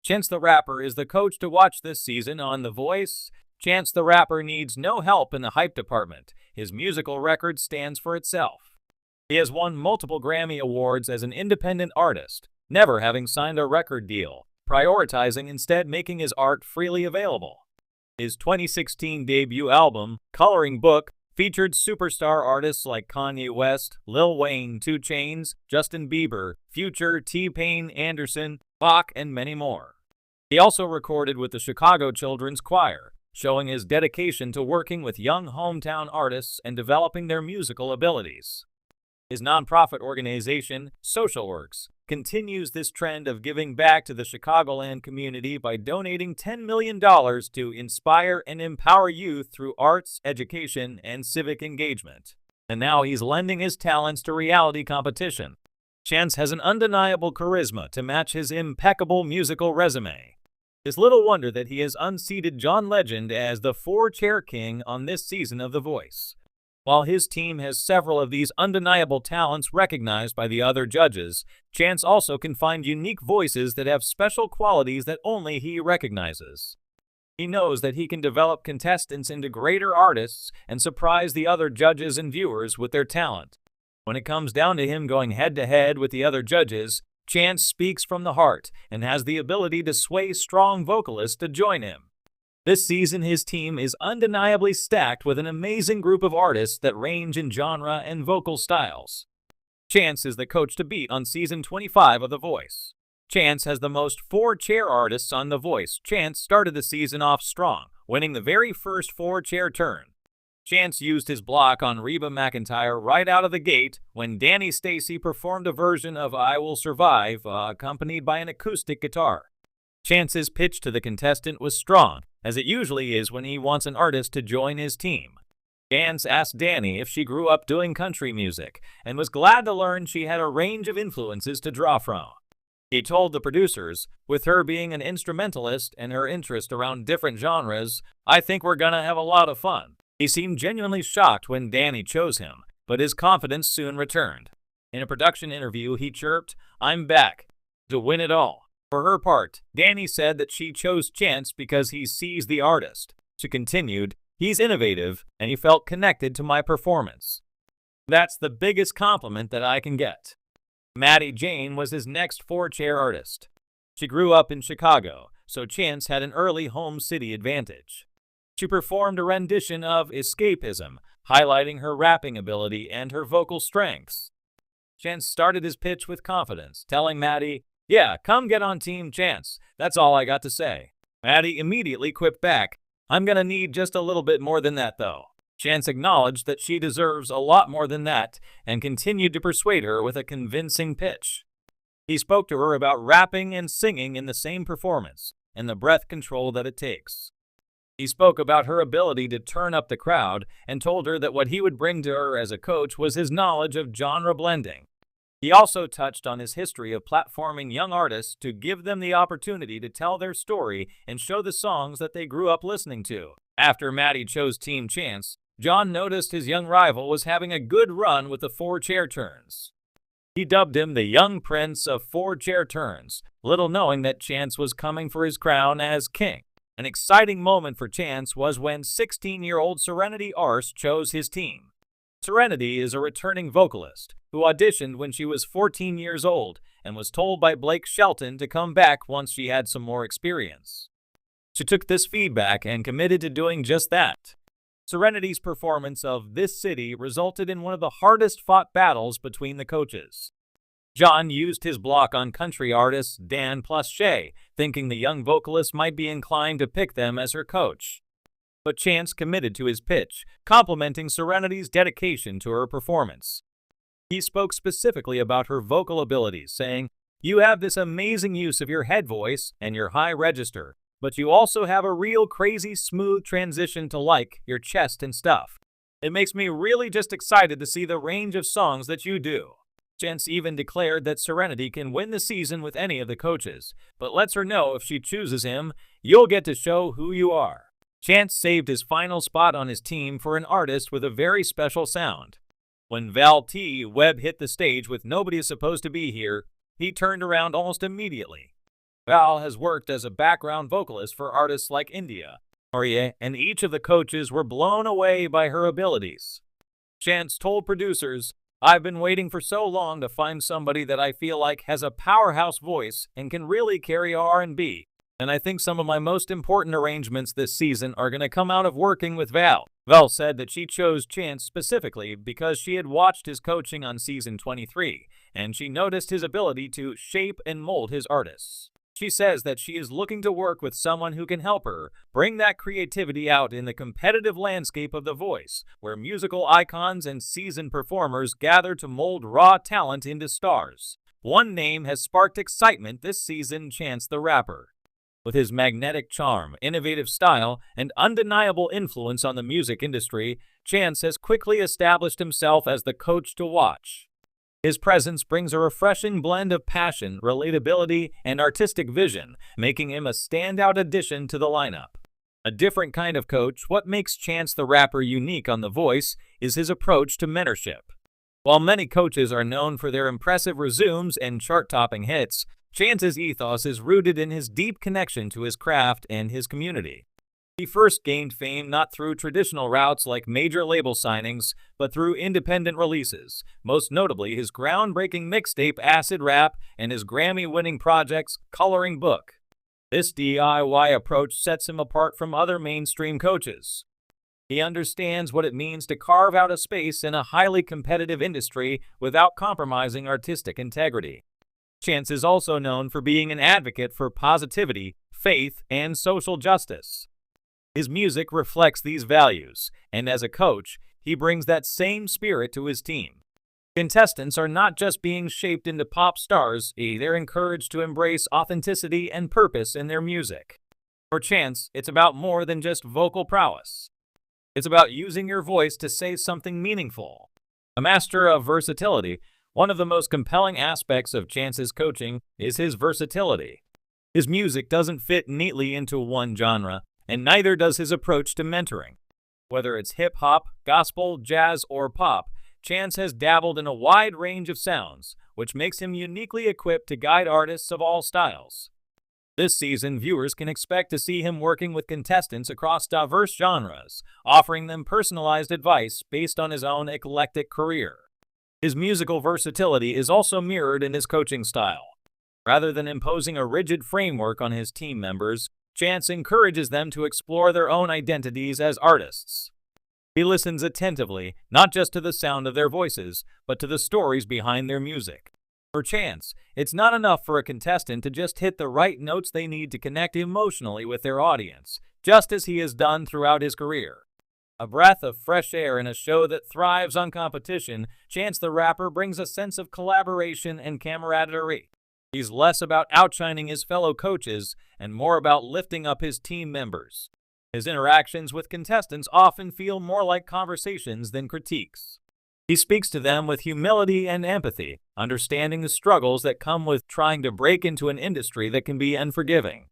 Chance the Rapper is the coach to watch this season on The Voice. Chance the Rapper needs no help in the hype department. His musical record stands for itself. He has won multiple Grammy Awards as an independent artist, never having signed a record deal, prioritizing instead making his art freely available. His 2016 debut album, Coloring Book, featured superstar artists like Kanye West, Lil Wayne, 2 Chainz, Justin Bieber, Future, T-Pain, Anderson, Bach, and many more. He also recorded with the Chicago Children's Choir, showing his dedication to working with young hometown artists and developing their musical abilities. His nonprofit organization, SocialWorks, continues this trend of giving back to the Chicagoland community by donating $10 million to inspire and empower youth through arts, education, and civic engagement. And now he's lending his talents to reality competition. Chance has an undeniable charisma to match his impeccable musical resume. It's little wonder that he has unseated John Legend as the 4-chair king on this season of The Voice. While his team has several of these undeniable talents recognized by the other judges, Chance also can find unique voices that have special qualities that only he recognizes. He knows that he can develop contestants into greater artists and surprise the other judges and viewers with their talent. When it comes down to him going head-to-head with the other judges, Chance speaks from the heart and has the ability to sway strong vocalists to join him. This season, his team is undeniably stacked with an amazing group of artists that range in genre and vocal styles. Chance is the coach to beat on season 25 of The Voice. Chance has the most 4-chair artists on The Voice. Chance started the season off strong, winning the very first 4-chair turn. Chance used his block on Reba McEntire right out of the gate when Danny Stacy performed a version of I Will Survive, accompanied by an acoustic guitar. Chance's pitch to the contestant was strong, as it usually is when he wants an artist to join his team. Chance asked Danny if she grew up doing country music, and was glad to learn she had a range of influences to draw from. He told the producers, with her being an instrumentalist and her interest around different genres, I think we're gonna have a lot of fun. He seemed genuinely shocked when Danny chose him, but his confidence soon returned. In a production interview, he chirped, I'm back to win it all. For her part, Danny said that she chose Chance because he sees the artist. She continued, he's innovative, and he felt connected to my performance. That's the biggest compliment that I can get. Maddie Jane was his next 4-chair artist. She grew up in Chicago, so Chance had an early home city advantage. She performed a rendition of Escapism, highlighting her rapping ability and her vocal strengths. Chance started his pitch with confidence, telling Maddie, yeah, come get on Team Chance. That's all I got to say. Maddie immediately quipped back, I'm gonna need just a little bit more than that though. Chance acknowledged that she deserves a lot more than that and continued to persuade her with a convincing pitch. He spoke to her about rapping and singing in the same performance and the breath control that it takes. He spoke about her ability to turn up the crowd and told her that what he would bring to her as a coach was his knowledge of genre blending. He also touched on his history of platforming young artists to give them the opportunity to tell their story and show the songs that they grew up listening to. After Maddie chose Team Chance, John noticed his young rival was having a good run with the 4-chair turns. He dubbed him the young prince of 4-chair turns, little knowing that Chance was coming for his crown as king. An exciting moment for Chance was when 16-year-old Serenity Arce chose his team. Serenity is a returning vocalist who auditioned when she was 14 years old and was told by Blake Shelton to come back once she had some more experience. She took this feedback and committed to doing just that. Serenity's performance of This City resulted in one of the hardest-fought battles between the coaches. John used his block on country artist Dan plus Shay, thinking the young vocalist might be inclined to pick them as her coach. But Chance committed to his pitch, complimenting Serenity's dedication to her performance. He spoke specifically about her vocal abilities, saying, you have this amazing use of your head voice and your high register, but you also have a real crazy smooth transition to your chest and stuff. It makes me really just excited to see the range of songs that you do. Chance even declared that Serenity can win the season with any of the coaches, but lets her know if she chooses him, you'll get to show who you are. Chance saved his final spot on his team for an artist with a very special sound. When Val T. Webb hit the stage with Nobody Is Supposed to Be Here, he turned around almost immediately. Val has worked as a background vocalist for artists like India, Arya, and each of the coaches were blown away by her abilities. Chance told producers, "I've been waiting for so long to find somebody that I feel like has a powerhouse voice and can really carry R&B. And I think some of my most important arrangements this season are going to come out of working with Val." Val said that she chose Chance specifically because she had watched his coaching on season 23, and she noticed his ability to shape and mold his artists. She says that she is looking to work with someone who can help her bring that creativity out in the competitive landscape of The Voice, where musical icons and seasoned performers gather to mold raw talent into stars. One name has sparked excitement this season: Chance the Rapper. With his magnetic charm, innovative style, and undeniable influence on the music industry, Chance has quickly established himself as the coach to watch. His presence brings a refreshing blend of passion, relatability, and artistic vision, making him a standout addition to the lineup. A different kind of coach, what makes Chance the Rapper unique on The Voice is his approach to mentorship. While many coaches are known for their impressive resumes and chart-topping hits, Chance's ethos is rooted in his deep connection to his craft and his community. He first gained fame not through traditional routes like major label signings, but through independent releases, most notably his groundbreaking mixtape Acid Rap and his Grammy-winning projects Coloring Book. This DIY approach sets him apart from other mainstream coaches. He understands what it means to carve out a space in a highly competitive industry without compromising artistic integrity. Chance is also known for being an advocate for positivity, faith, and social justice. His music reflects these values, and as a coach, he brings that same spirit to his team. Contestants are not just being shaped into pop stars, they're encouraged to embrace authenticity and purpose in their music. For Chance, it's about more than just vocal prowess. It's about using your voice to say something meaningful. A master of versatility, one of the most compelling aspects of Chance's coaching is his versatility. His music doesn't fit neatly into one genre, and neither does his approach to mentoring. Whether it's hip-hop, gospel, jazz, or pop, Chance has dabbled in a wide range of sounds, which makes him uniquely equipped to guide artists of all styles. This season, viewers can expect to see him working with contestants across diverse genres, offering them personalized advice based on his own eclectic career. His musical versatility is also mirrored in his coaching style. Rather than imposing a rigid framework on his team members, Chance encourages them to explore their own identities as artists. He listens attentively, not just to the sound of their voices, but to the stories behind their music. For Chance, it's not enough for a contestant to just hit the right notes. They need to connect emotionally with their audience, just as he has done throughout his career. A breath of fresh air in a show that thrives on competition, Chance the Rapper brings a sense of collaboration and camaraderie. He's less about outshining his fellow coaches and more about lifting up his team members. His interactions with contestants often feel more like conversations than critiques. He speaks to them with humility and empathy, understanding the struggles that come with trying to break into an industry that can be unforgiving.